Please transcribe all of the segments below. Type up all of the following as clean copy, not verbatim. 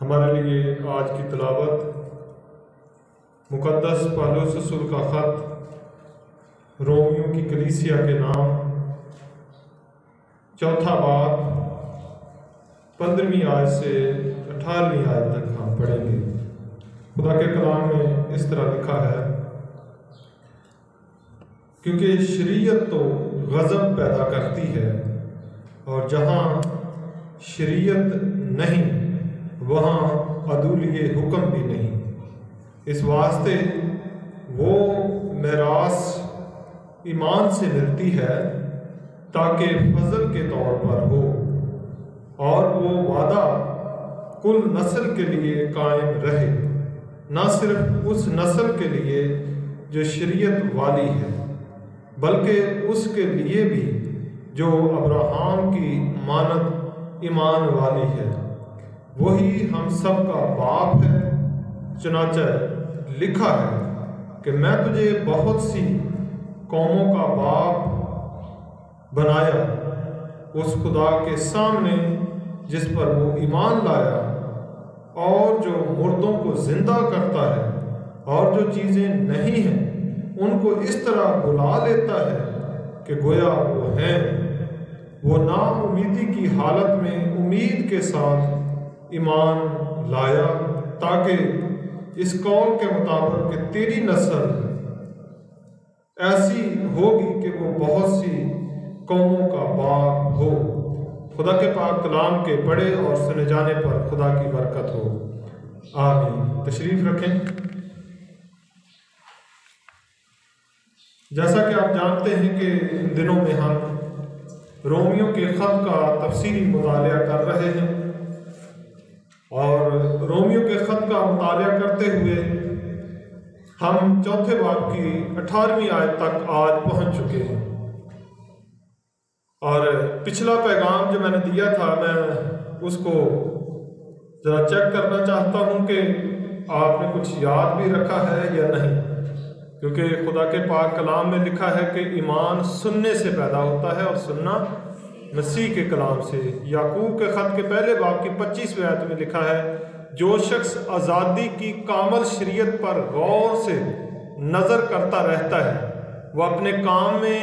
ہمارے لیے آج کی تلاوت مقدس پالوس رسول کا خط رومیوں کی کلیسیا کے نام 4 باب 15ویں آیت سے 18ویں آیت تک ہم پڑھیں گے۔ خدا کے کلام میں اس طرح لکھا ہے، کیونکہ شریعت تو غضب پیدا کرتی ہے، اور جہاں شریعت نہیں وہاں عدولی حکم بھی نہیں۔ اس واسطے وہ میراث ایمان سے ملتی ہے تاکہ فضل کے طور پر ہو، اور وہ وعدہ کل نسل کے لیے قائم رہے، نہ صرف اس نسل کے لیے جو شریعت والی ہے، بلکہ اس کے لیے بھی جو ابراہیم کی مانند ایمان والی ہے۔ وہی ہم سب کا باپ ہے، چنانچہ لکھا ہے کہ میں تجھے بہت سی قوموں کا باپ بنایا، اس خدا کے سامنے جس پر وہ ایمان لایا، اور جو مردوں کو زندہ کرتا ہے اور جو چیزیں نہیں ہیں ان کو اس طرح بلا لیتا ہے کہ گویا وہ ہیں۔ وہ نا امیدی کی حالت میں امید کے ساتھ ایمان لایا، تاکہ اس قول کے مطابق کہ تیری نسل ایسی ہوگی کہ وہ بہت سی قوموں کا باپ ہو۔ خدا کے پاک کلام کے پڑھے اور سنے جانے پر خدا کی برکت ہو، آمین۔ تشریف رکھیں۔ جیسا کہ آپ جانتے ہیں کہ ان دنوں میں ہم رومیوں کے خط کا تفصیلی مطالعہ کر رہے ہیں، اور رومیوں کے خط کا مطالعہ کرتے ہوئے ہم 4 باب کی 18ویں آیت تک آج پہنچ چکے ہیں۔ اور پچھلا پیغام جو میں نے دیا تھا، میں اس کو ذرا چیک کرنا چاہتا ہوں کہ آپ نے کچھ یاد بھی رکھا ہے یا نہیں، کیونکہ خدا کے پاک کلام میں لکھا ہے کہ ایمان سننے سے پیدا ہوتا ہے، اور سننا مسیح کے کلام سے۔ یعقوب کے خط کے پہلے باب کی 25ویں آیت میں لکھا ہے، جو شخص آزادی کی کامل شریعت پر غور سے نظر کرتا رہتا ہے وہ اپنے کام میں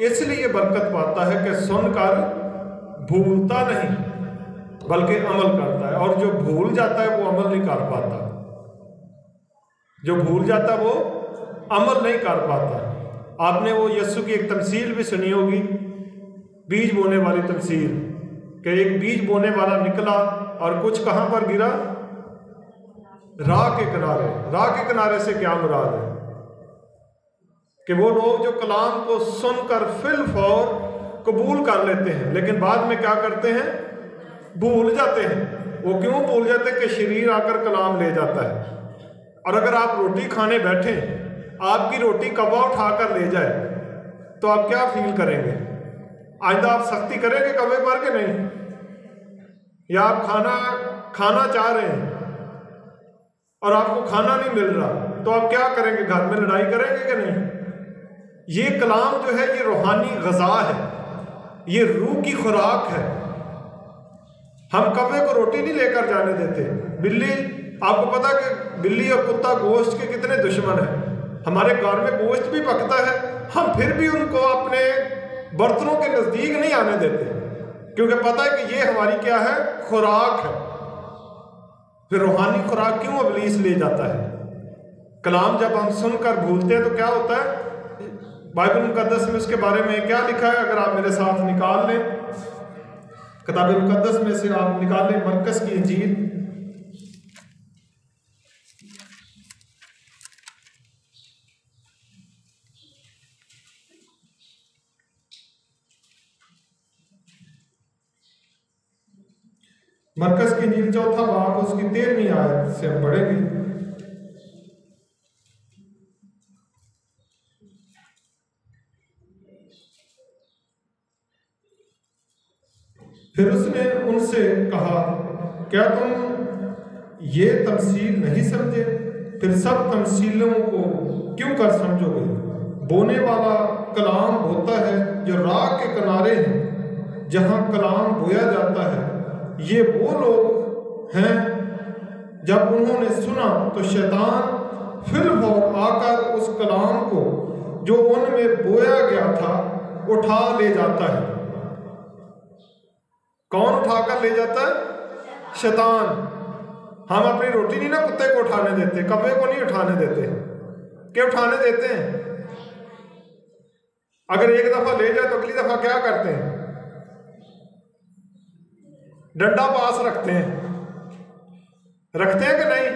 اس لیے برکت پاتا ہے کہ سن کر بھولتا نہیں بلکہ عمل کرتا ہے، اور جو بھول جاتا ہے وہ عمل نہیں کر پاتا۔ جو بھول جاتا ہے وہ عمل نہیں کر پاتا۔ آپ نے وہ یسوع کی ایک تمثیل بھی سنی ہوگی، بیج بونے والی تمثیل، کہ ایک بیج بونے والا نکلا اور کچھ کہاں پر گرا؟ راہ کے کنارے۔ راہ کے کنارے سے کیا مراد ہے؟ کہ وہ لوگ جو کلام کو سن کر فی الفور قبول کر لیتے ہیں، لیکن بعد میں کیا کرتے ہیں؟ بھول جاتے ہیں۔ وہ کیوں بھول جاتے ہیں؟ کہ شریر آ کر کلام لے جاتا ہے۔ اور اگر آپ روٹی کھانے بیٹھیں، آپ کی روٹی کوا اٹھا کر لے جائے تو آپ کیا فیل کریں گے؟ آئندہ آپ سختی کریں گے کوے پر کہ نہیں؟ یا آپ کھانا چاہ رہے ہیں اور آپ کو کھانا نہیں مل رہا تو آپ کیا کریں گے؟ گھر میں لڑائی کریں گے کہ نہیں؟ یہ کلام جو ہے یہ روحانی غذا ہے، یہ روح کی خوراک ہے۔ ہم کوے کو روٹی نہیں لے کر جانے دیتے۔ بلی، آپ کو پتا کہ بلی اور کتا گوشت کے کتنے دشمن ہیں۔ ہمارے گھر میں گوشت بھی پکتا ہے، ہم پھر بھی ان کو اپنے برتنوں کے نزدیک نہیں آنے دیتے، کیونکہ پتہ ہے کہ یہ ہماری کیا ہے؟ خوراک ہے۔ پھر روحانی خوراک کیوں ابلیس لے جاتا ہے؟ کلام جب ہم سن کر بھولتے ہیں تو کیا ہوتا ہے؟ بائبل مقدس میں اس کے بارے میں کیا لکھا ہے؟ اگر آپ میرے ساتھ نکال لیں، کتاب مقدس میں سے آپ نکال لیں مرکز کی انجیل، مرکز کی انجیل 4 باب اس کی 13ویں آیت سے ہم پڑھیں گے۔ پھر اس نے ان سے کہا، کیا تم یہ تمثیل نہیں سمجھے؟ پھر سب تمثیلوں کو کیوں کر سمجھو گے؟ بونے والا کلام ہوتا ہے جو راہ کے کنارے ہیں جہاں کلام بویا جاتا ہے۔ یہ وہ لوگ ہیں جب انہوں نے سنا تو شیطان پھر اور آ کر اس کلام کو جو ان میں بویا گیا تھا اٹھا لے جاتا ہے۔ کون اٹھا کر لے جاتا ہے؟ شیطان۔ ہم اپنی روٹی نہیں نا کتے کو اٹھانے دیتے، کبے کو نہیں اٹھانے دیتے، کہ اٹھانے دیتے ہیں؟ اگر ایک دفعہ لے جائے تو اگلی دفعہ کیا کرتے ہیں؟ ڈنڈا پاس رکھتے ہیں کہ نہیں؟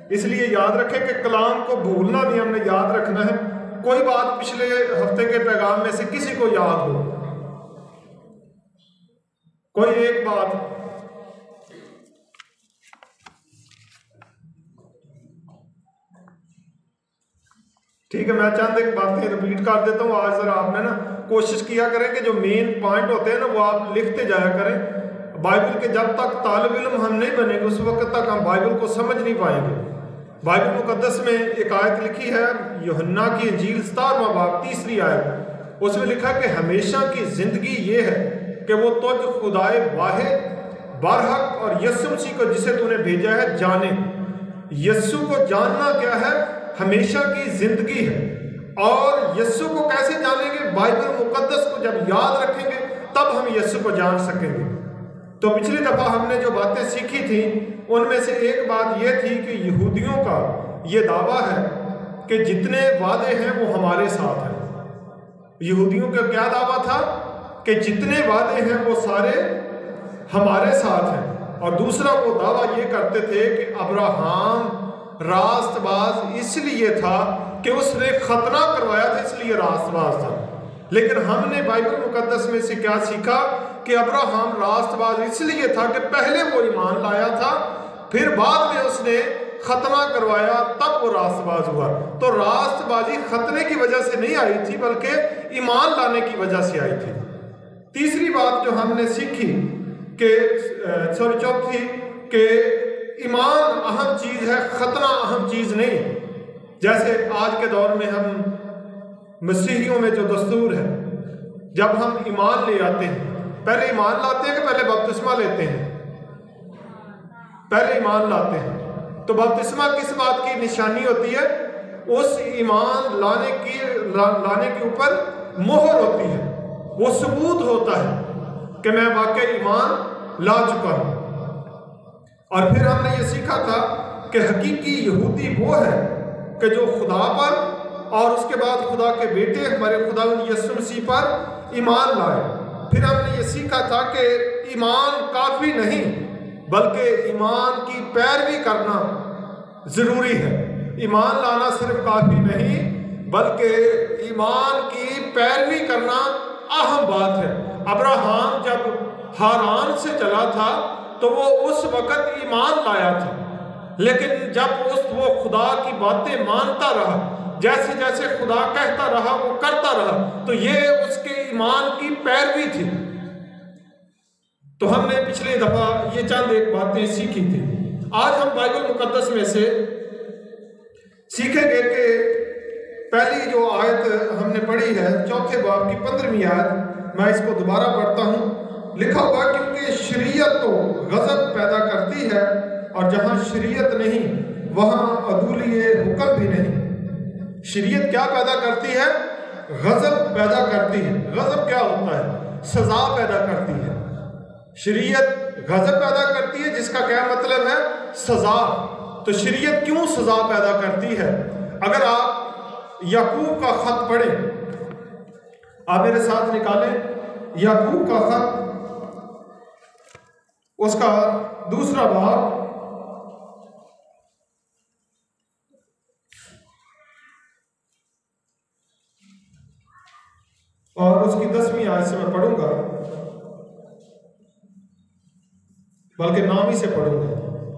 اس لیے یاد رکھیں کہ کلام کو بھولنا نہیں، ہم نے یاد رکھنا ہے۔ کوئی بات پچھلے ہفتے کے پیغام میں سے کسی کو یاد ہو، کوئی ایک بات؟ ٹھیک ہے، میں چند ایک باتیں ریپیٹ کر دیتا ہوں۔ آج ذرا آپ نے نا کوشش کیا کریں کہ جو مین پوائنٹ ہوتے ہیں نا وہ آپ لکھتے جایا کریں۔ بائبل کے جب تک طالب علم ہم نہیں بنیں گے اس وقت تک ہم بائبل کو سمجھ نہیں پائیں گے۔ بائبل مقدس میں ایک آیت لکھی ہے، یوحنا کی انجیل 17واں باب 3 آیت، اس میں لکھا کہ ہمیشہ کی زندگی یہ ہے کہ وہ تجھ خدائے واحد برحق اور یسوع مسیح کو جسے تو نے بھیجا ہے جانے۔ یسوع کو جاننا کیا ہے؟ ہمیشہ کی زندگی ہے۔ اور یسوع کو کیسے جانیں گے؟ بائبل مقدس کو جب یاد رکھیں گے تب ہم یسوع کو جان سکیں گے۔ تو پچھلی دفعہ ہم نے جو باتیں سیکھی تھیں ان میں سے ایک بات یہ تھی کہ یہودیوں کا یہ دعویٰ ہے کہ جتنے وعدے ہیں وہ ہمارے ساتھ ہیں۔ یہودیوں کا کیا دعویٰ تھا؟ کہ جتنے وعدے ہیں وہ سارے ہمارے ساتھ ہیں۔ اور دوسرا وہ دعویٰ یہ کرتے تھے کہ ابراہم راست باز اس لیے تھا کہ اس نے ختنہ کروایا تھا، اس لیے راست باز تھا۔ لیکن ہم نے بائبل مقدس میں سے کیا سیکھا؟ کہ ابراہم راست باز اس لیے تھا کہ پہلے وہ ایمان لایا تھا، پھر بعد میں اس نے ختنہ کروایا، تب وہ راست باز ہوا۔ تو راست بازی ختنے کی وجہ سے نہیں آئی تھی بلکہ ایمان لانے کی وجہ سے آئی تھی۔ تیسری بات جو ہم نے سیکھی کہ چوتھی کہ ایمان اہم چیز ہے، ختنہ اہم چیز نہیں۔ جیسے آج کے دور میں ہم مسیحیوں میں جو دستور ہے، جب ہم ایمان لے آتے ہیں، پہلے ایمان لاتے ہیں کہ پہلے بپتسمہ لیتے ہیں؟ پہلے ایمان لاتے ہیں۔ تو بپتسمہ کس بات کی نشانی ہوتی ہے؟ اس ایمان لانے کے اوپر مہر ہوتی ہے، وہ ثبوت ہوتا ہے کہ میں واقعی ایمان لا چکا ہوں۔ اور پھر ہم نے یہ سیکھا تھا کہ حقیقی یہودی وہ ہے کہ جو خدا پر اور اس کے بعد خدا کے بیٹے ہمارے خداوند یسوع مسیح پر ایمان لائے۔ پھر ہم نے یہ سیکھا تھا کہ ایمان کافی نہیں بلکہ ایمان کی پیروی کرنا ضروری ہے۔ ایمان لانا صرف کافی نہیں بلکہ ایمان کی پیروی کرنا اہم بات ہے۔ ابراہم جب ہاران سے چلا تھا تو وہ اس وقت ایمان لایا تھا، لیکن جب وہ خدا کی باتیں مانتا رہا، جیسے جیسے خدا کہتا رہا وہ کرتا رہا، تو یہ اس کے ایمان کی پیروی تھی۔ تو ہم نے پچھلی دفعہ یہ چند ایک باتیں سیکھی تھی۔ آج ہم بائبل مقدس میں سے سیکھیں گے کہ پہلی جو آیت ہم نے پڑھی ہے 4 باب کی 15ویں آیت، میں اس کو دوبارہ پڑھتا ہوں۔ لکھا ہوا کیونکہ شریعت تو غضب پیدا کرتی ہے اور جہاں شریعت نہیں وہاں عدولی حکم بھی نہیں۔ شریعت کیا پیدا کرتی ہے؟ غضب پیدا کرتی ہے۔ غضب کیا ہوتا ہے؟ سزا پیدا کرتی ہے۔ شریعت غضب پیدا کرتی ہے جس کا کیا مطلب ہے؟ سزا۔ تو شریعت کیوں سزا پیدا کرتی ہے؟ اگر آپ یعقوب کا خط پڑھیں، آپ میرے ساتھ نکالیں یعقوب کا خط، اس کا 2 باب اور اس کی 10ویں آیت سے میں پڑھوں گا، بلکہ نام ہی سے پڑھوں گا۔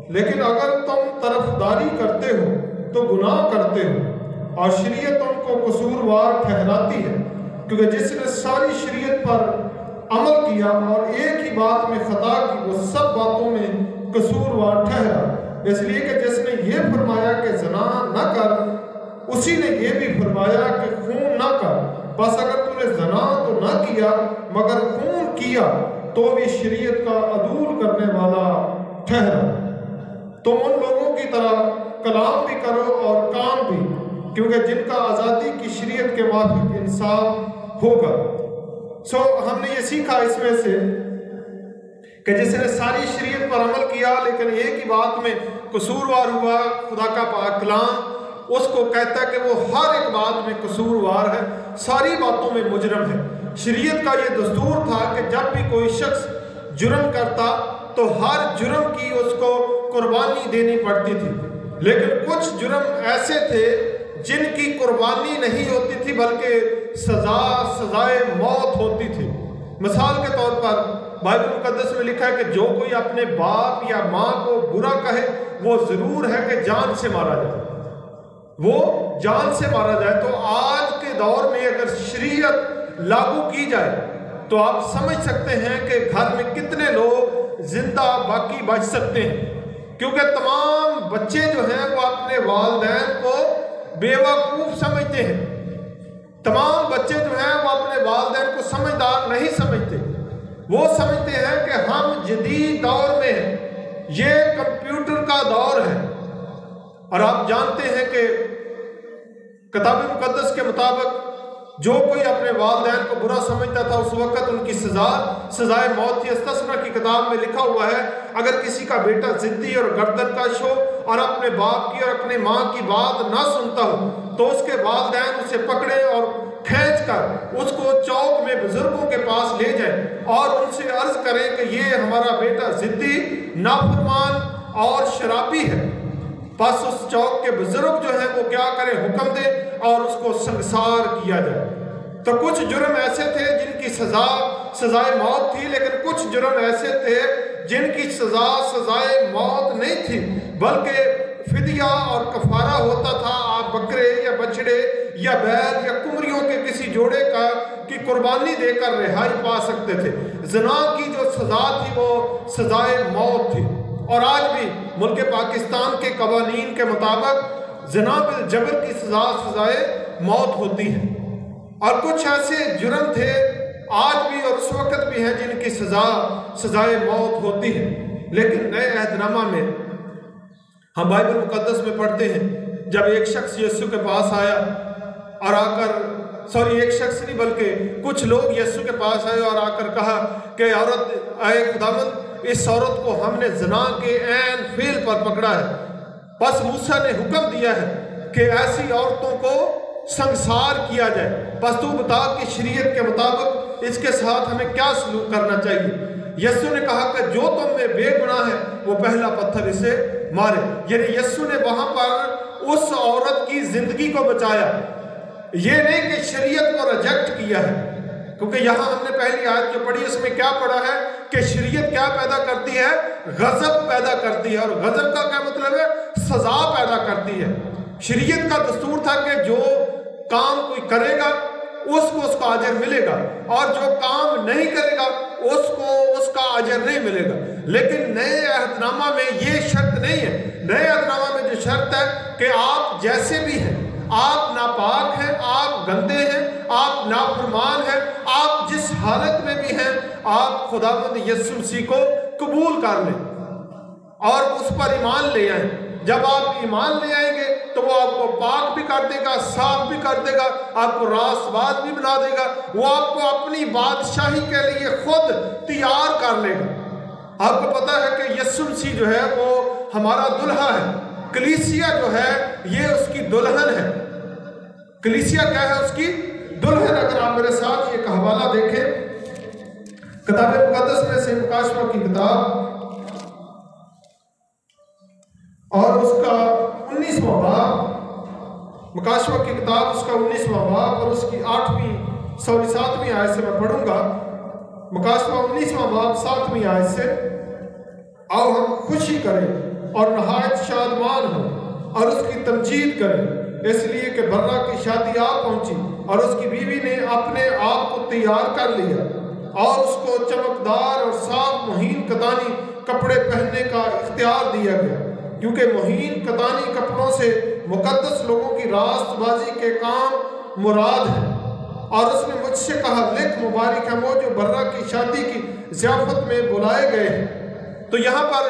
لیکن اگر تم طرفداری کرتے ہو تو گناہ کرتے ہو اور شریعت تم کو قصوروار ٹھہراتی ہے، کیونکہ جس نے ساری شریعت پر عمل کیا اور ایک ہی بات میں خطا کی وہ سب باتوں میں قصوروار ٹھہرا۔ اس لیے کہ جس نے یہ فرمایا کہ زنا نہ کر، اسی نے یہ بھی فرمایا کہ خون نہ کر۔ بس اگر تو نے زنا تو نہ کیا مگر خون کیا تو بھی شریعت کا عدول کرنے والا ٹھہرا۔ تم ان لوگوں کی طرح کلام بھی کرو اور کام بھی، کیونکہ جن کا آزادی کی شریعت کے موافق انصاف ہوگا۔ ہم نے یہ سیکھا اس میں سے کہ جس نے ساری شریعت پر عمل کیا لیکن ایک ہی بات میں قصوروار ہوا، خدا کا پاک کلام اس کو کہتا ہے کہ وہ ہر ایک بات میں قصوروار ہے، ساری باتوں میں مجرم ہے۔ شریعت کا یہ دستور تھا کہ جب بھی کوئی شخص جرم کرتا تو ہر جرم کی اس کو قربانی دینی پڑتی تھی، لیکن کچھ جرم ایسے تھے جن کی قربانی نہیں ہوتی تھی بلکہ سزائے موت ہوتی تھی۔ مثال کے طور پر بائبل مقدس میں لکھا ہے کہ جو کوئی اپنے باپ یا ماں کو برا کہے وہ ضرور ہے کہ جان سے مارا جائے، وہ جان سے مارا جائے۔ تو آج کے دور میں اگر شریعت لاگو کی جائے تو آپ سمجھ سکتے ہیں کہ گھر میں کتنے لوگ زندہ باقی بچ سکتے ہیں، کیونکہ تمام بچے جو ہیں وہ اپنے والدین کو بیوقوف سمجھتے ہیں۔ تمام بچے جو ہیں وہ اپنے والدین کو سمجھدار نہیں سمجھتے، وہ سمجھتے ہیں کہ ہم جدید دور میں ہیں، یہ کمپیوٹر کا دور ہے۔ اور آپ جانتے ہیں کہ کتاب مقدس کے مطابق جو کوئی اپنے والدین کو برا سمجھتا تھا اس وقت ان کی سزائے موت تھی۔ استثنا کی کتاب میں لکھا ہوا ہے اگر کسی کا بیٹا ضدی اور گردن کش ہو اور اپنے باپ کی اور اپنے ماں کی بات نہ سنتا ہو تو اس کے والدین اسے پکڑے اور کھینچ کر اس کو چوک میں بزرگوں کے پاس لے جائیں اور ان سے عرض کریں کہ یہ ہمارا بیٹا ضدی، نافرمان اور شرابی ہے۔ پس اس چوک کے بزرگ جو ہیں وہ کیا کریں، حکم دیں اور اس کو سنگسار کیا جائے۔ تو کچھ جرم ایسے تھے جن کی سزائے موت تھی، لیکن کچھ جرم ایسے تھے جن کی سزائے موت نہیں تھی بلکہ فدیہ اور کفارہ ہوتا تھا۔ آپ بکرے یا بچڑے یا بیل یا کمریوں کے کسی جوڑے کی قربانی دے کر رہائی پا سکتے تھے۔ زنا کی جو سزا تھی وہ سزائے موت تھی، اور آج بھی ملک پاکستان کے قوانین کے مطابق زنا بالجبر کی سزائے موت ہوتی ہے۔ اور کچھ ایسے جرم تھے آج بھی اور اس وقت بھی ہیں جن کی سزائے موت ہوتی ہے۔ لیکن نئے عہد نامہ میں ہم بائبل مقدس میں پڑھتے ہیں جب ایک شخص یسوع کے پاس آیا اور ایک شخص نہیں بلکہ کچھ لوگ یسوع کے پاس آئے اور آ کر کہا کہ عورت، اے خداوند، اس عورت کو ہم نے زنا کے عین فعل پر پکڑا ہے، بس موسیٰ نے حکم دیا ہے کہ ایسی عورتوں کو سنگسار کیا جائے، بس تو بتا کہ شریعت کے مطابق اس کے ساتھ ہمیں کیا سلوک کرنا چاہیے۔ یسوع نے کہا کہ جو تم میں بے گناہ ہے وہ پہلا پتھر اسے مارے۔ یعنی یسوع نے وہاں پر اس عورت کی زندگی کو بچایا، یہ نہیں کہ شریعت کو ریجیکٹ کیا ہے، کیونکہ یہاں ہم نے پہلی آیت جو پڑھی اس میں کیا پڑھا ہے کہ شریعت کیا پیدا کرتی ہے، غضب پیدا کرتی ہے، اور غضب کا کیا مطلب ہے، سزا پیدا کرتی ہے۔ شریعت کا دستور تھا کہ جو کام کوئی کرے گا اس کو اس کا اجر ملے گا، اور جو کام نہیں کرے گا اس کو اس کا اجر نہیں ملے گا۔ لیکن نئے عہد نامہ میں یہ شرط نہیں ہے۔ نئے عہد نامہ میں جو شرط ہے کہ آپ جیسے بھی ہیں، آپ ناپاک ہیں، آپ گندے ہیں، آپ نافرمان ہیں، آپ جس حالت میں بھی ہیں، آپ خداوند یسوع مسیح کو قبول کر لیں اور اس پر ایمان لے آئیں۔ جب آپ ایمان لے آئیں گے تو وہ آپ کو پاک بھی کر دے گا، صاف بھی کر دے گا، آپ کو راست باز بھی بنا دے گا، وہ آپ کو اپنی بادشاہی کے لیے خود تیار کر لے گا۔ آپ کو پتا ہے کہ یسوع مسیح جو ہے وہ ہمارا دلہا ہے، کلیسیا جو ہے یہ اس کی دلہن ہے۔ کلیسیا کیا ہے؟ اس کی دلہن۔ اگر آپ میرے ساتھ یہ حوالہ دیکھیں کتاب مقدس میں سے مکاشفہ کی کتاب اور اس کا 19واں باب، مکاشفہ کی کتاب اس کا 19واں باب اور اس کی 7ویں آیت سے میں پڑھوں گا۔ مکاشفہ 19واں باب 7ویں آیت سے، آؤ ہم خوشی کریں اور نہایت شادمان ہوں اور اس کی تمجید کریں، اس لیے کہ برا کی شادی آ پہنچی اور اس کی بیوی نے اپنے آپ کو تیار کر لیا، اور اس کو چمکدار اور صاف مہین کتانی کپڑے پہننے کا اختیار دیا گیا، کیونکہ مہین کتانی کپڑوں سے مقدس لوگوں کی راست بازی کے کام مراد ہے۔ اور اس نے مجھ سے کہا، لکھ مبارک ہے وہ جو برا کی شادی کی ضیافت میں بلائے گئے ہیں۔ تو یہاں پر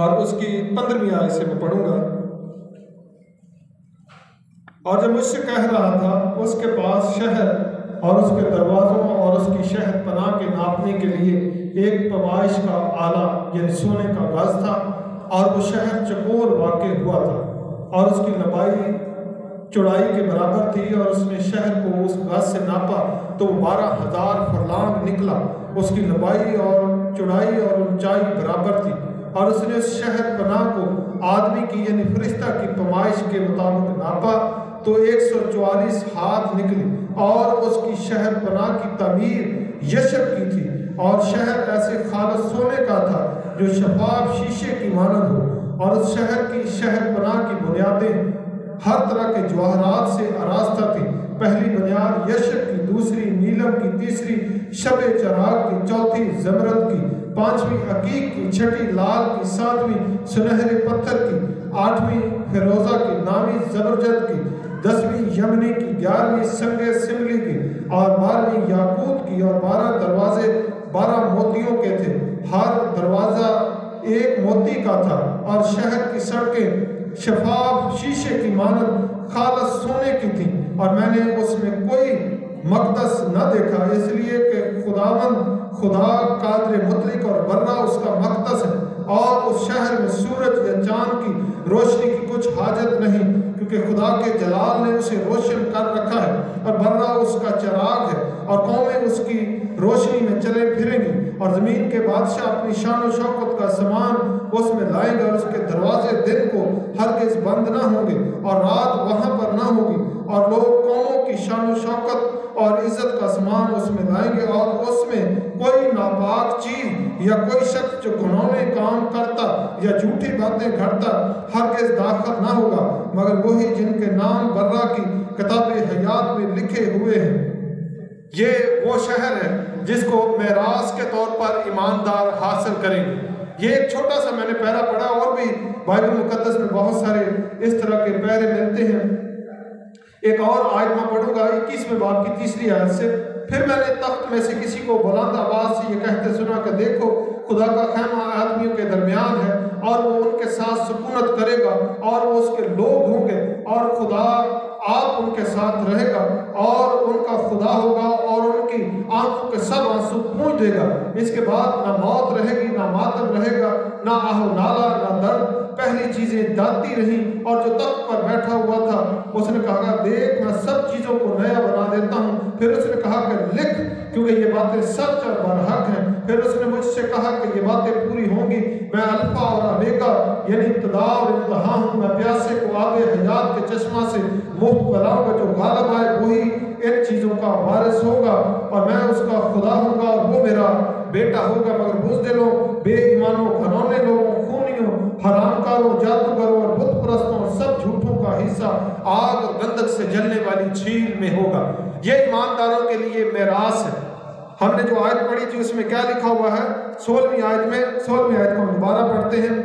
اور اس کی 15ویں آیت سے میں پڑھوں گا۔ اور جب مجھ سے کہہ رہا تھا اس کے پاس شہر اور اس کے دروازوں اور اس کی شہر پناہ کے ناپنے کے لیے ایک پیمائش کا آلہ یعنی سونے کا گز تھا، اور وہ شہر چکور واقع ہوا تھا اور اس کی لمبائی چوڑائی کے برابر تھی، اور اس نے شہر کو اس گز سے ناپا تو 12,000 فرلانگ نکلا۔ اس کی لمبائی اور چوڑائی اور اونچائی برابر تھی، اور اس نے اس شہر پناہ کو آدمی کی یعنی فرشتہ کی پیمائش کے مطابق ناپا تو 144 ہاتھ نکلی، اور اس کی شہر پناہ کی تعمیر یشب کی تھی، اور شہر ایسے خالص سونے کا تھا جو شفاف شیشے کی مانند ہو، اور اس شہر کی شہر پناہ کی بنیادیں ہر طرح کے جواہرات سے آراستہ تھی۔ پہلی بنیاد یشب کی، دوسری نیلم کی، تیسری شب چراغ کی، چوتھی زمرد کی، پانچویں عقیق کی، چھٹی لال کی، ساتویں سنہرے پتھر کی، آٹھویں فیروزہ کی، نویں زبرجد کی، 10ویں یمنی کی، 11ویں سنگ سملی کی، اور 12ویں یاقوت کی، اور 12 دروازے 12 موتیوں کے تھے، ہر دروازہ ایک موتی کا تھا، اور شہر کی سڑکیں شفاف شیشے کی مانند خالص سونے کی تھیں، اور میں نے اس میں کوئی مقدس نہ دیکھا، اس لیے کہ خداوند خدا قادر مطلق اور برہ اس کا مقدس ہے، اور اس شہر میں سورج یا چاند کی روشنی کی کچھ حاجت نہیں، کیونکہ خدا کے جلال نے اسے روشن کر رکھا ہے، اور برہ اس کا چراغ ہے، اور قومیں اس کی روشنی میں چلے پھریں گی، اور زمین کے بادشاہ اپنی شان و شوکت کا سامان اس میں لائیں گے، اور اس کے دروازے دن کو ہرگز بند نہ ہوں گے، اور رات وہاں پر نہ ہوگی، اور لوگ قوموں کی شان و شوکت اور عزت کا سامان اس میں لائیں گے، اور اس میں کوئی ناپاک چیز یا کوئی شخص جو گھنونے کام کرتا یا جھوٹی باتیں گھڑتا ہرگز داخل نہ ہوگا، مگر وہی جن کے نام برہ کی کتاب حیات میں لکھے ہوئے ہیں۔ یہ وہ شہر ہے جس کو میراث کے طور پر ایماندار حاصل کریں گے۔ یہ ایک چھوٹا سا میں نے پیرا پڑھا، اور بھی بائبل مقدس میں بہت سارے اس طرح کے پیرے ملتے ہیں۔ ایک اور آیت میں پڑھوں گا 21ویں باب کی 3 آیت سے۔ پھر میں نے تخت میں سے کسی کو بلند آواز سے یہ کہتے سنا کہ دیکھو خدا کا خیمہ آدمیوں کے درمیان ہے، اور وہ ان کے ساتھ سکونت کرے گا، اور وہ اس کے لوگ ہوں گے، اور خدا آپ ان کے ساتھ رہے گا، اور ان کا خدا ہوگا، اور ان کی آنکھوں کے سب آنسو پونچھ دے گا۔ اس کے بعد نہ موت رہے گی، نہ ماتم رہے گا، نہ آہ و نالہ، نہ درد۔ پہلی چیزیں جاتی رہیں، اور جو تخت پر بیٹھا ہوا تھا اس نے کہا دیکھ میں سب چیزوں کو نیا بنا دیتا ہوں۔ پھر اس نے کہا کہ لکھ، کیونکہ یہ باتیں سچ اور برحق ہیں۔ پھر اس نے مجھ سے کہا کہ یہ باتیں پوری ہوں گی۔ میں الفا اور اومیگا یعنی ابتدا اور انتہا ہوں۔ میں پیاسے کو آب حیات کے چشمہ سے مفت پلاؤں گا، جو غالب آئے وہی ان چیزوں کا وارث ہوگا، اور میں اس کا خدا ہوں گا اور وہ میرا بیٹا ہوگا۔ مگر بزدلوں، بے ایمانوں، گھنونے لوگوں، خونیوں، حرام کاروں، جادوگروں اور بت پرستوں اور سب جھوٹوں کا حصہ آگ اور گندک سے جلنے والی جھیل میں ہوگا۔ یہ ایمانداروں کے لیے میراث ہے۔ ہم نے جو آیت پڑھی تھی اس میں کیا لکھا ہوا ہے؟ 16ویں آیت میں، 16ویں آیت کو ہم دوبارہ پڑھتے ہیں۔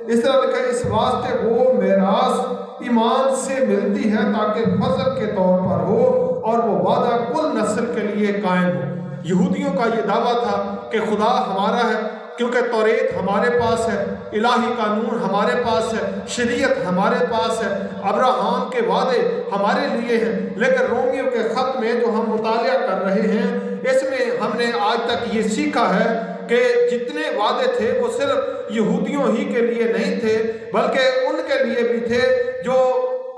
اس طرح لکھا ہے اس واسطے وہ میراث ایمان سے ملتی ہے تاکہ فضل کے طور پر ہو، اور وہ وعدہ کل نسل کے لیے قائم ہو۔ یہودیوں کا یہ دعویٰ تھا کہ خدا ہمارا ہے، کیونکہ توریت ہمارے پاس ہے، الہی قانون ہمارے پاس ہے، شریعت ہمارے پاس ہے، ابراہام کے وعدے ہمارے لیے ہیں۔ لیکن رومیوں کے خط میں جو ہم مطالعہ کر رہے ہیں اس میں ہم نے آج تک یہ سیکھا ہے کہ جتنے وعدے تھے وہ صرف یہودیوں ہی کے لیے نہیں تھے، بلکہ ان کے لیے بھی تھے جو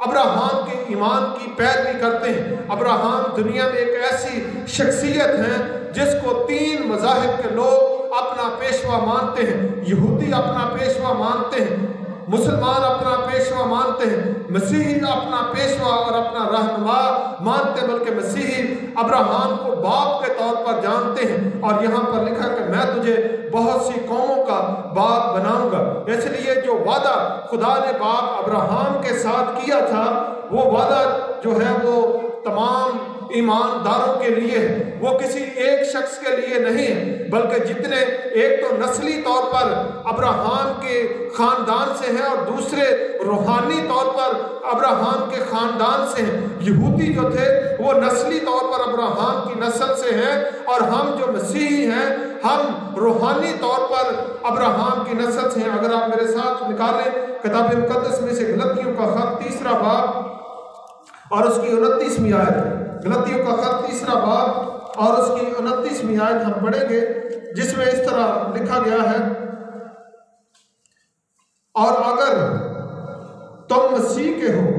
ابراہام کے ایمان کی پیروی کرتے ہیں۔ ابراہام دنیا میں ایک ایسی شخصیت ہے جس کو 3 مذاہب کے لوگ اپنا پیشوا مانتے ہیں۔ یہودی اپنا پیشوا مانتے ہیں، مسلمان اپنا پیشوا مانتے ہیں، مسیحی اپنا پیشوا اور اپنا رہنما مانتے ہیں، بلکہ مسیحی ابراہام کو باپ کے طور پر جانتے ہیں۔ اور یہاں پر لکھا کہ میں تجھے بہت سی قوموں کا باپ بناؤں گا۔ اس لیے جو وعدہ خدا نے باپ ابراہام کے ساتھ کیا تھا وہ وعدہ جو ہے وہ تمام ایمانداروں کے لیے ہے، وہ کسی ایک شخص کے لیے نہیں ہے، بلکہ جتنے ایک تو نسلی طور پر ابراہام کے خاندان سے ہیں اور دوسرے روحانی طور پر ابراہام کے خاندان سے ہیں، یہودی جو تھے وہ نسلی طور پر ابراہام کی نسل سے ہیں، اور ہم جو مسیحی ہیں ہم روحانی طور پر ابراہام کی نسل سے ہیں۔ اگر آپ میرے ساتھ نکالیں کتاب مقدس میں سے غلطیوں کا خط 3 باب اور اس کی 29ویں آیت، غلطیوں کا خط 3 باب اور اس کی 29ویں آیت ہم پڑھیں گے، جس میں اس طرح لکھا گیا ہے، اور اگر تم مسیح کے ہو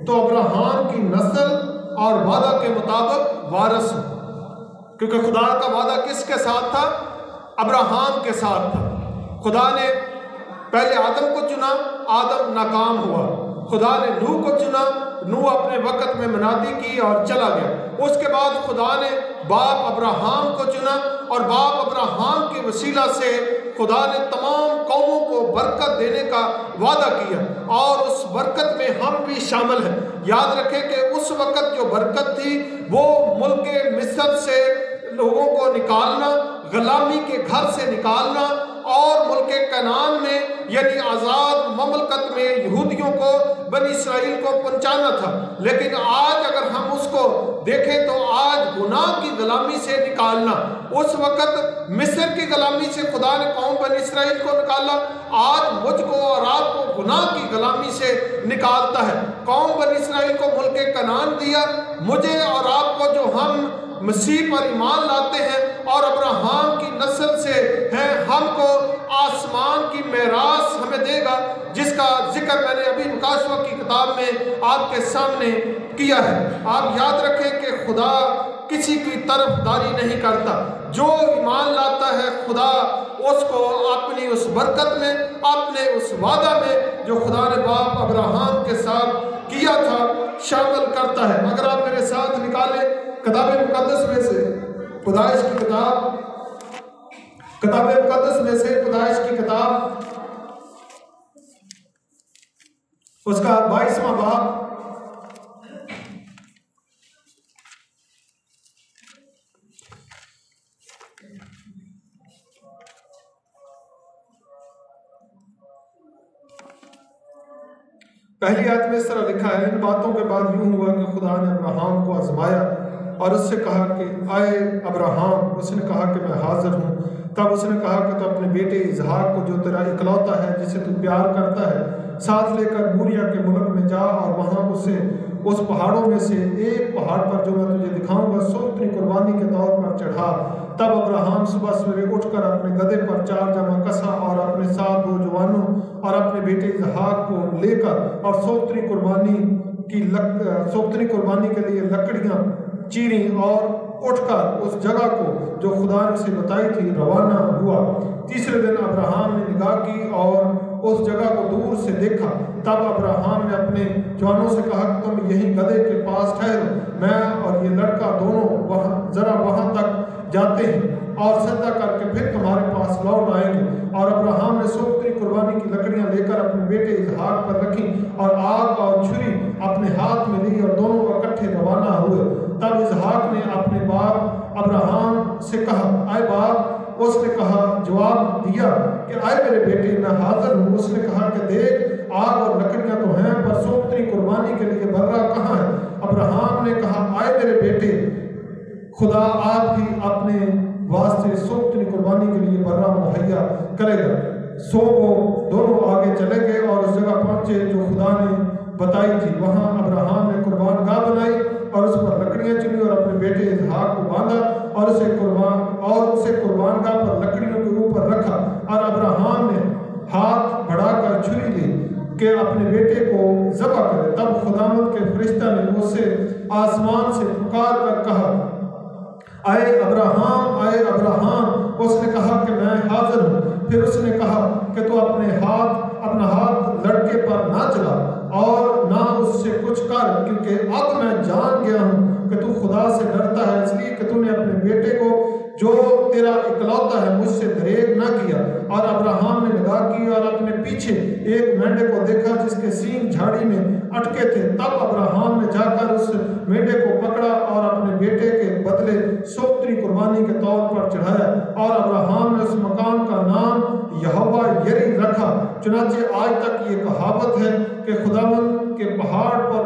تو ابراہام کی نسل اور وعدہ کے مطابق وارث ہو۔ کیونکہ خدا کا وعدہ کس کے ساتھ تھا؟ ابراہام کے ساتھ تھا۔ خدا نے پہلے آدم کو چنا، آدم ناکام ہوا۔ خدا نے نوح کو چنا، نوح اپنے وقت میں منادی کی اور چلا گیا۔ اس کے بعد خدا نے باپ ابراہام کو چنا، اور باپ ابراہام کے وسیلہ سے خدا نے تمام قوموں کو برکت دینے کا وعدہ کیا، اور اس برکت میں ہم بھی شامل ہیں۔ یاد رکھیں کہ اس وقت جو برکت تھی وہ ملک مصر سے لوگوں کو نکالنا، غلامی کے گھر سے نکالنا، اور ملک کنعان میں یعنی آزاد مملکت میں یہودیوں کو، بنی اسرائیل کو پہنچانا تھا۔ لیکن آج اگر ہم اس کو دیکھیں تو آج گناہ کی غلامی سے نکالنا، اس وقت مصر کی غلامی سے خدا نے قوم بنی اسرائیل کو نکالا، آج مجھ کو اور آپ کو گناہ کی غلامی سے نکالتا ہے۔ قوم بنی اسرائیل کو ملک کنعان دیا، مجھے اور آپ کو جو ہم مسیح پر ایمان لاتے ہیں اور ابراہام کی نسل سے ہیں، ہم کو آسمان کی میراث ہمیں دے گا، جس کا ذکر میں نے ابھی مکاشفہ کی کتاب میں آپ کے سامنے کیا ہے۔ آپ یاد رکھیں کہ خدا کسی کی طرف داری نہیں کرتا، جو ایمان لاتا ہے خدا اس کو اپنی اس برکت میں، اپنے اس وعدہ میں جو خدا نے باپ ابراہام کے ساتھ کیا تھا شامل کرتا ہے۔ اگر آپ میرے ساتھ نکالیں کتاب مقدس میں سے پیدائش کی کتاب، کتاب مقدس میں سے پیدائش کی کتاب اس کا 22واں باب، پہلی آیت میں اس طرح لکھا ہے، ان باتوں کے بعد یوں ہوا کہ خدا نے ابراہام کو آزمایا اور اس سے کہا کہ آئے ابراہام۔ اس نے کہا کہ میں حاضر ہوں۔ تب اس نے کہا کہ تو اپنے بیٹے اسحاق کو جو تیرا اکلوتا ہے، جسے تو پیار کرتا ہے، ساتھ لے کر موریا کے ملک میں جا، اور وہاں اسے اس پہاڑوں میں سے ایک پہاڑ پر جو میں تجھے دکھاؤں گا سوتنی قربانی کے طور پر چڑھا۔ تب ابراہام صبح سویرے اٹھ کر اپنے گدھے پر 4 جمع کسا اور اپنے ساتھ 2 جوانوں اور اپنے بیٹے اسحاق کو لے کر، اور سوتنی قربانی کے لیے لکڑیاں چیریں، اور اٹھ کر اس جگہ کو جو خدا نے اسے بتائی تھی روانہ ہوا۔ تیسرے دن ابراہام نے نگاہ کی اور اس جگہ کو دور سے دیکھا۔ تب ابراہام نے اپنے جوانوں سے کہا کہ تم یہیں گدھے کے پاس ٹھہرو، میں اور یہ لڑکا دونوں ذرا وہاں تک جاتے ہیں اور سجدہ کر کے پھر تمہارے پاس لوٹ آئیں گے۔ اور ابراہام نے سوتنی قربانی کی لکڑیاں لے کر اپنے بیٹے اسحاق پر رکھیں، اور آگ اور چھری اپنے ہاتھ میں لی، اور دونوں اکٹھے روانہ ہوئے۔ تب اسحاق نے اپنے باپ ابراہام سے کہا، اے باپ۔ اس نے کہا، جواب دیا کہ اے میرے بیٹے، میں حاضر ہوں۔ اس نے کہا کہ دیکھ، آگ اور لکڑیاں تو ہیں، پر سوتنی قربانی کے لیے برہ کہاں ہے؟ ابراہام نے کہا، اے میرے بیٹے، خدا آپ ہی اپنے واسطے سوتنی قربانی کے لیے برہ مہیا کرے گا۔ سو وہ دونوں آگے چلے گئے اور اس جگہ پہنچے جو خدا نے بتائی تھی۔ وہاں ابراہام نے قربان گاہ بنائی اور اس پر لکڑیاں چنی اور اپنے بیٹے اسحاق کو باندھا اور اسے قربان گاہ پر لکڑیوں کے اوپر رکھا۔ اور ابراہام نے ہاتھ بڑھا کر چھری لی کہ اپنے بیٹے کو ذبح کرے۔ تب خداوند کے فرشتہ نے اسے آسمان سے پکار کر کہا، اے ابراہام، اے ابراہام۔ اس نے کہا کہ میں حاضر ہوں۔ پھر اس نے کہا کہ تو اپنا ہاتھ لڑکے پر نہ چلا اور نہ اس سے کچھ کر، کیونکہ اب میں جان گیا ہوں کہ تو خدا سے ڈرتا ہے، اس لیے کہ تو نے اپنے بیٹے کو جو تیرا اکلوتا ہے مجھ سے دریغ نہ کیا۔ اور ابراہام نے نگاہ کی اور اپنے پیچھے ایک مینڈے کو دیکھا جس کے سینگ جھاڑی میں اٹکے تھے۔ تب ابراہام نے جا کر اس مینڈے کو پکڑا اور اپنے بیٹے کے بدلے سوتنی قربانی کے طور پر چڑھایا، اور ابراہام نے اس مقام کا نام یہوہ یری رکھا۔ چنانچہ آج تک یہ کہاوت ہے کہ خداوند کے پہاڑ پر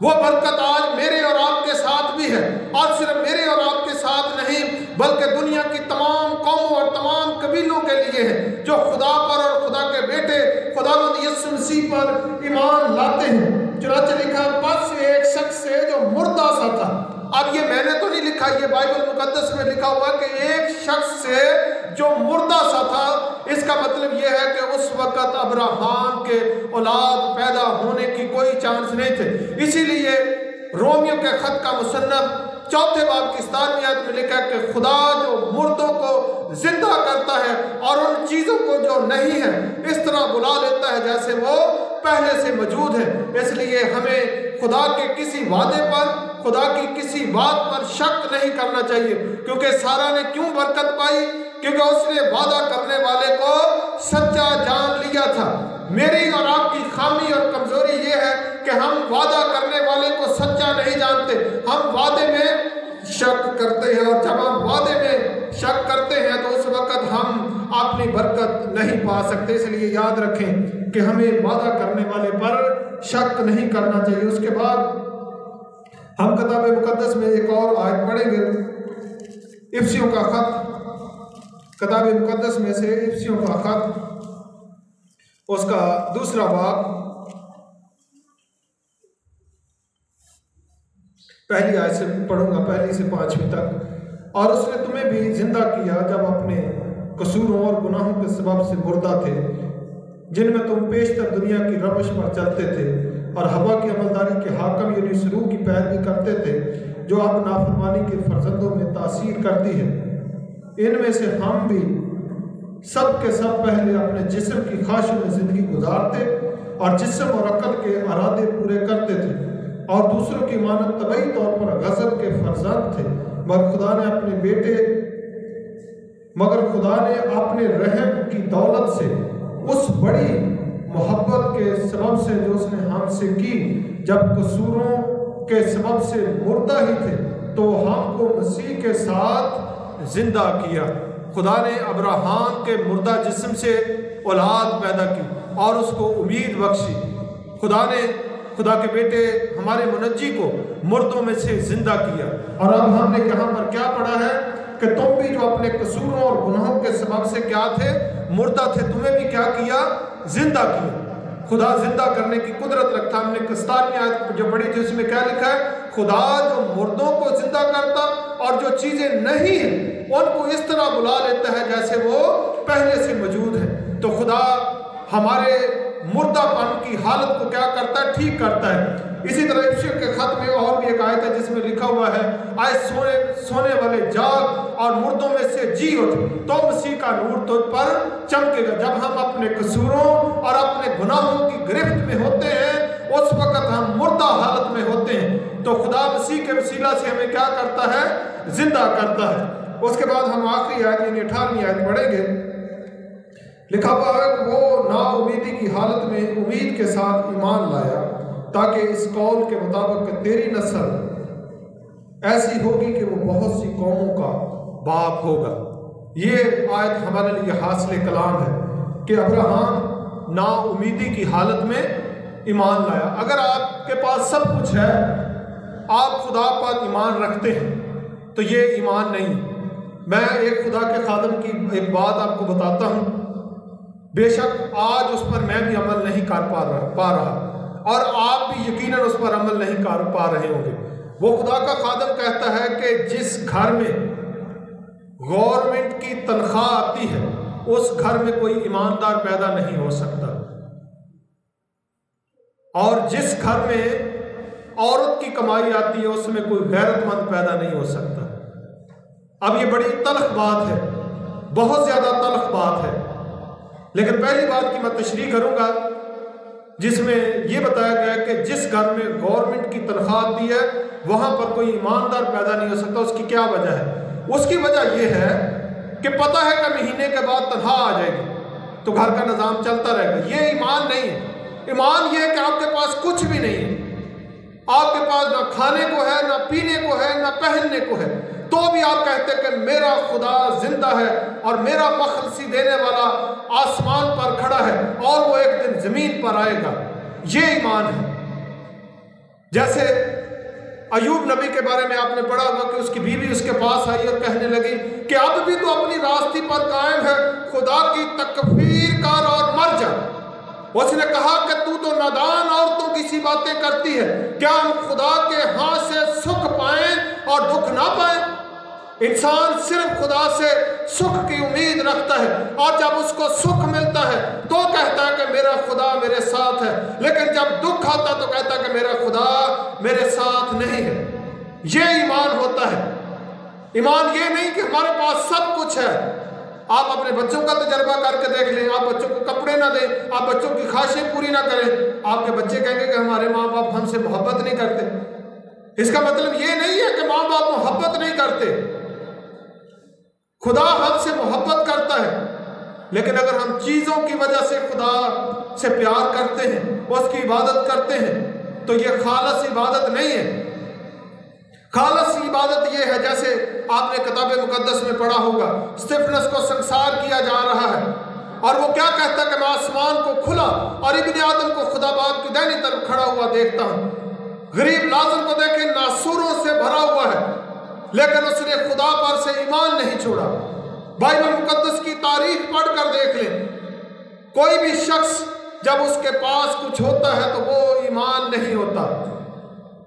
وہ برکت آج میرے اور آپ کے ساتھ بھی ہے، اور صرف میرے اور آپ کے ساتھ نہیں بلکہ دنیا کی تمام قوموں اور تمام قبیلوں کے لیے ہے جو خدا پر اور خدا کے بیٹے خداوند یسوع مسیح پر ایمان لاتے ہیں۔ چنانچہ لکھا بس ایک شخص سے جو مردہ سا تھا۔ اب یہ میں نے تو نہیں لکھا، یہ بائبل مقدس میں لکھا ہوا کہ ایک شخص سے جو مردہ سا تھا، اس کا مطلب یہ ہے کہ اس وقت ابراہام کے اولاد پیدا ہونے کی کوئی چانس نہیں تھے۔ اسی لیے رومیو کے خط کا مصنف 4 باب کی 17 آیت میں لکھا ہے کہ خدا جو مردوں کو زندہ کرتا ہے اور ان چیزوں کو جو نہیں ہے اس طرح بلا لیتا ہے جیسے وہ پہلے سے موجود ہے۔ اس لیے ہمیں خدا کے کسی وعدے پر، خدا کی کسی بات پر شک نہیں کرنا چاہیے، کیونکہ سارا نے کیوں برکت پائی؟ کیونکہ اس نے وعدہ کرنے والے کو سچا جان لیا تھا۔ میری اور آپ کی خامی اور کمزوری یہ ہے کہ ہم وعدہ کرنے والے کو سچا نہیں جانتے، ہم وعدے میں شک کرتے ہیں، اور جب ہم وعدے میں شک کرتے ہیں تو اس وقت ہم اپنی برکت نہیں پا سکتے۔ اس لیے یاد رکھیں کہ ہمیں وعدہ کرنے والے پر شک نہیں کرنا چاہیے۔ اس کے بعد ہم کتاب مقدس میں ایک اور آیت پڑھیں گے، افسیوں کا خط، کتاب مقدس میں سے افسیوں کا خط، اس کا 2 باب، پہلی آیت سے پڑھوں گا، 1 سے 5 تک۔ اور اس نے تمہیں بھی زندہ کیا جب اپنے قصوروں اور گناہوں کے سبب سے مردہ تھے، جن میں تم پیشتر دنیا کی روش پر چلتے تھے اور ہوا کی عملداری کے حاکم یعنی شروع کی پیروی کرتے تھے، جو اب نافرمانی کے فرزندوں میں تاثیر کرتی ہے۔ ان میں سے ہم بھی سب کے سب پہلے اپنے جسم کی خواہشوں میں زندگی گزارتے اور جسم اور عقل کے ارادے پورے کرتے تھے، اور دوسروں کی مانند طبعی طور پر غضب کے فرزند تھے، مگر خدا نے اپنے رحم کی دولت سے اس بڑی محبت کے سبب سے جو اس نے ہم سے کی، جب قصوروں کے سبب سے مردہ ہی تھے تو ہم کو مسیح کے ساتھ زندہ کیا۔ خدا نے ابراہام کے مردہ جسم سے اولاد پیدا کی اور اس کو امید بخشی۔ خدا نے خدا کے بیٹے ہمارے منجی کو مردوں میں سے زندہ کیا۔ اور اب ہم نے یہاں پر کیا پڑھا ہے کہ تم بھی جو اپنے قصوروں اور گناہوں کے سبب سے کیا تھے؟ مردہ تھے، تمہیں بھی کیا کیا؟ زندہ کیا۔ خدا زندہ کرنے کی قدرت رکھتا۔ ہم نے 17 آیت جو پڑھی تھی اس میں کیا لکھا ہے؟ خدا جو مردوں کو زندہ کرتا اور جو چیزیں نہیں ہیں ان کو اس طرح بلا لیتا ہے جیسے وہ پہلے سے موجود ہیں۔ تو خدا ہمارے مردہ پن کی حالت کو کیا کرتا ہے؟ ٹھیک کرتا ہے۔ اسی طرح افسیوں کے خط میں اور بھی ایک آیت ہے جس میں لکھا ہوا ہے، آئے سونے والے جاگ اور مردوں میں سے جی اٹھ، تو مسیح کا نور تجھ پر چمکے گا۔ جب ہم اپنے قصوروں اور اپنے گناہوں کی گرفت میں ہوتے ہیں اس وقت ہم مردہ حالت میں ہوتے ہیں، تو خدا مسیح کے وسیلہ سے ہمیں کیا کرتا ہے؟ زندہ کرتا ہے۔ اس کے بعد ہم آخری آیت یعنی 18ویں آیت پڑھیں گے۔ لکھا ہوا ہے کہ وہ نا امیدی کی حالت میں امید کے ساتھ ایمان لایا، تاکہ اس قول کے مطابق کہ تیری نسل ایسی ہوگی کہ وہ بہت سی قوموں کا باپ ہوگا۔ یہ آیت ہمارے لیے حاصل کلام ہے کہ ابراہیم نا امیدی کی حالت میں ایمان لایا۔ اگر آپ کے پاس سب کچھ ہے، آپ خدا پر ایمان رکھتے ہیں تو یہ ایمان نہیں۔ میں ایک خدا کے خادم کی ایک بات آپ کو بتاتا ہوں، بے شک آج اس پر میں بھی عمل نہیں کر پا رہا اور آپ بھی یقیناً اس پر عمل نہیں کر پا رہے ہوں گے۔ وہ خدا کا خادم کہتا ہے کہ جس گھر میں گورنمنٹ کی تنخواہ آتی ہے اس گھر میں کوئی ایماندار پیدا نہیں ہو سکتا، اور جس گھر میں عورت کی کمائی آتی ہے اس میں کوئی غیرت مند پیدا نہیں ہو سکتا۔ اب یہ بڑی تلخ بات ہے، بہت زیادہ تلخ بات ہے، لیکن پہلی بات کی میں تشریح کروں گا جس میں یہ بتایا گیا کہ جس گھر میں گورنمنٹ کی تنخواہ آتی ہے وہاں پر کوئی ایماندار پیدا نہیں ہو سکتا۔ اس کی کیا وجہ ہے؟ اس کی وجہ یہ ہے کہ پتہ ہے کہ مہینے کے بعد تنخواہ آ جائے گی تو گھر کا نظام چلتا رہے گا۔ یہ ایمان نہیں ہے۔ ایمان یہ ہے کہ آپ کے پاس کچھ بھی نہیں ہے، آپ کے پاس نہ کھانے کو ہے، نہ پینے کو ہے، نہ پہننے کو ہے، تو بھی آپ کہتے ہیں کہ میرا خدا زندہ ہے اور میرا مخلصی دینے والا آسمان پر کھڑا ہے اور وہ ایک دن زمین پر آئے گا۔ یہ ایمان ہے۔ جیسے ایوب نبی کے بارے میں آپ نے پڑھا ہوگا کہ اس کی بیوی اس کے پاس آئی اور کہنے لگی کہ اب بھی تو اپنی راستی پر قائم ہے، خدا کی تکفیر کر اور مر جا۔ اس نے کہا کہ تو نادان عورتوں کی سی باتیں کرتی ہے، کیا ہم خدا کے ہاں سے سکھ پائیں اور دکھ نہ پائیں؟ انسان صرف خدا سے سکھ کی امید رکھتا ہے، اور جب اس کو سکھ ملتا ہے تو کہتا ہے کہ میرا خدا میرے ساتھ ہے، لیکن جب دکھ آتا تو کہتا ہے کہ میرا خدا میرے ساتھ نہیں ہے۔ یہ ایمان ہوتا ہے۔ ایمان یہ نہیں کہ ہمارے پاس سب کچھ ہے۔ آپ اپنے بچوں کا تجربہ کر کے دیکھ لیں، آپ بچوں کو کپڑے نہ دیں، آپ بچوں کی خواہشیں پوری نہ کریں، آپ کے بچے کہیں گے کہ ہمارے ماں باپ ہم سے محبت نہیں کرتے۔ اس کا مطلب یہ نہیں ہے کہ ماں باپ محبت نہیں کرتے، خدا ہم سے محبت کرتا ہے، لیکن اگر ہم چیزوں کی وجہ سے خدا سے پیار کرتے ہیں، اس کی عبادت کرتے ہیں، تو یہ خالص عبادت نہیں ہے۔ خالص عبادت یہ ہے جیسے آپ نے کتاب مقدس میں پڑھا ہوگا، استفنس کو سنسار کیا جا رہا ہے، اور وہ کیا کہتا ہے کہ میں آسمان کو کھلا اور ابن آدم کو خدا باپ کی دائنی طرف کھڑا ہوا دیکھتا ہوں۔ غریب لازر کو دیکھیں ناسوروں سے بھرا ہوا ہے، لیکن اس نے خدا پر سے ایمان نہیں چھوڑا۔ بائبل مقدس کی تاریخ پڑھ کر دیکھ لیں، کوئی بھی شخص جب اس کے پاس کچھ ہوتا ہے تو وہ ایمان نہیں ہوتا۔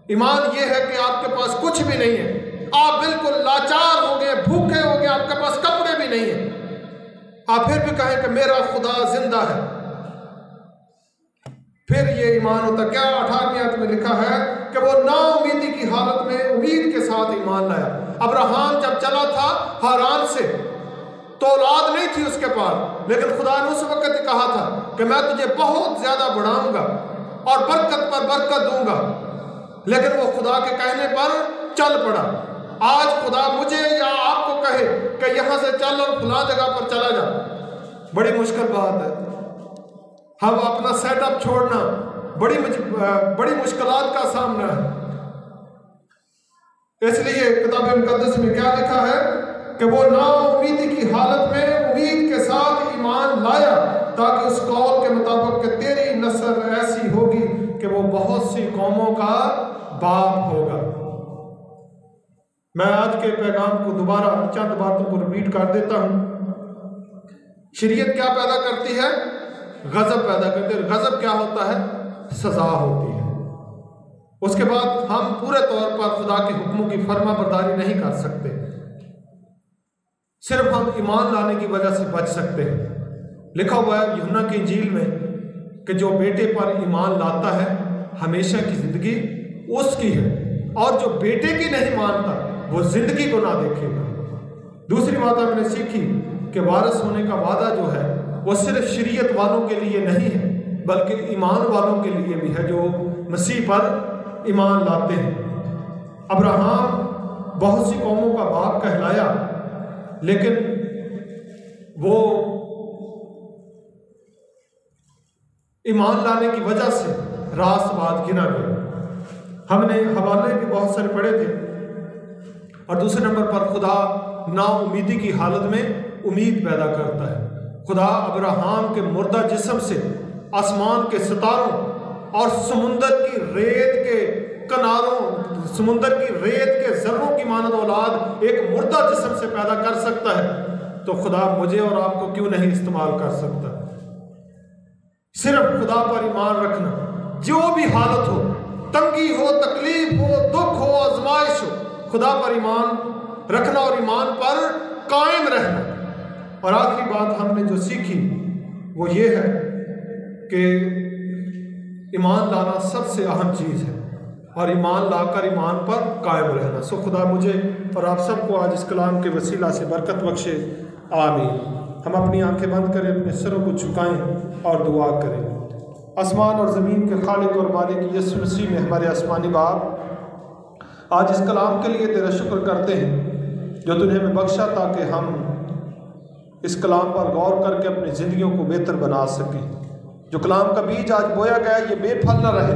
ایمان یہ ہے کہ آپ کے پاس کچھ بھی نہیں ہے، آپ بالکل لاچار ہو گئے، بھوکے ہو گئے، آپ کے پاس کپڑے بھی نہیں ہیں، آپ پھر بھی کہیں کہ میرا خدا زندہ ہے، پھر یہ ایمان ہوتا۔ کیا 18ویں آیت میں لکھا ہے کہ وہ نا امیدی کی حالت میں امید کے ساتھ ایمان لایا۔ ابراہیم جب چلا تھا ہاران سے تو اولاد نہیں تھی اس کے پاس، لیکن خدا نے اس وقت ہی کہا تھا کہ میں تجھے بہت زیادہ بڑھاؤں گا اور برکت پر برکت دوں گا، لیکن وہ خدا کے کہنے پر چل پڑا۔ آج خدا مجھے یا آپ کو کہے کہ یہاں سے چل اور فلاں جگہ پر چلا جا، بڑی مشکل بات ہے۔ ہم اپنا سیٹ اپ چھوڑنا بڑی مشکلات کا سامنا ہے۔ اس لیے کتاب مقدس میں کیا لکھا ہے کہ وہ نا امیدی کی حالت میں امید کے ساتھ ایمان لایا، تاکہ اس قول کے مطابق کہ تیری نسل ایسی ہوگی کہ وہ بہت سی قوموں کا باپ ہوگا۔ میں آج کے پیغام کو دوبارہ چند باتوں کو ریپیٹ کر دیتا ہوں۔ شریعت کیا پیدا کرتی ہے؟ غضب پیدا کرتی ہے۔ غضب کیا ہوتا ہے؟ سزا ہوتی ہے۔ اس کے بعد ہم پورے طور پر خدا کے حکموں کی فرما برداری نہیں کر سکتے، صرف ہم ایمان لانے کی وجہ سے بچ سکتے ہیں۔ لکھا ہوا ہے یوحنا کی انجیل میں کہ جو بیٹے پر ایمان لاتا ہے ہمیشہ کی زندگی اس کی ہے، اور جو بیٹے کی نہیں مانتا وہ زندگی کو نہ دیکھے گا۔ دوسری بات ہم نے سیکھی کہ وارث ہونے کا وعدہ جو ہے وہ صرف شریعت والوں کے لیے نہیں ہے، بلکہ ایمان والوں کے لیے بھی ہے جو مسیح پر ایمان لاتے ہیں۔ ابراہیم بہت سی قوموں کا باپ کہلایا، لیکن وہ ایمان لانے کی وجہ سے راست بات گنا گیا۔ ہم نے حوالے بھی بہت سارے پڑھے تھے۔ اور دوسرے نمبر پر خدا نا امیدی کی حالت میں امید پیدا کرتا ہے۔ خدا ابراہیم کے مردہ جسم سے آسمان کے ستاروں اور سمندر کی ریت کے کناروں، سمندر کی ریت کے ذروں کی مانند اولاد ایک مردہ جسم سے پیدا کر سکتا ہے، تو خدا مجھے اور آپ کو کیوں نہیں استعمال کر سکتا؟ صرف خدا پر ایمان رکھنا، جو بھی حالت ہو، تنگی ہو، تکلیف ہو، دکھ ہو، آزمائش ہو، خدا پر ایمان رکھنا اور ایمان پر قائم رہنا۔ اور آخری بات ہم نے جو سیکھی وہ یہ ہے کہ ایمان لانا سب سے اہم چیز ہے، اور ایمان لا کر ایمان پر قائم رہنا۔ سو خدا مجھے اور آپ سب کو آج اس کلام کے وسیلہ سے برکت بخشے، آمین۔ ہم اپنی آنکھیں بند کریں، اپنے سروں کو جھکائیں اور دعا کریں۔ آسمان اور زمین کے خالق اور مالک یسوع مسیح میں ہمارے آسمانی باپ، آج اس کلام کے لیے تیرا شکر کرتے ہیں جو تو نے ہمیں بخشا تاکہ ہم اس کلام پر غور کر کے اپنی زندگیوں کو بہتر بنا سکیں۔ جو کلام کا بیج آج بویا گیا یہ بے پھل نہ رہے،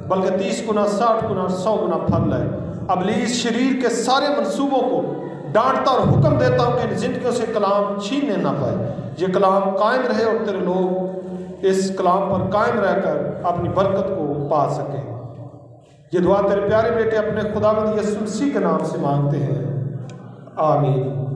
بلکہ 30 گنا، 60 گنا اور 100 گنا پھل لائے۔ ابلیس شریر کے سارے منصوبوں کو ڈانٹتا اور حکم دیتا ہوں کہ ان زندگیوں سے کلام چھیننے نہ پائے، یہ کلام قائم رہے اور تیرے لوگ اس کلام پر قائم رہ کر اپنی برکت کو پا سکیں۔ یہ دعا تیرے پیارے بیٹے اپنے خداوند یسوع مسیح کے نام سے مانگتے ہیں، آمین۔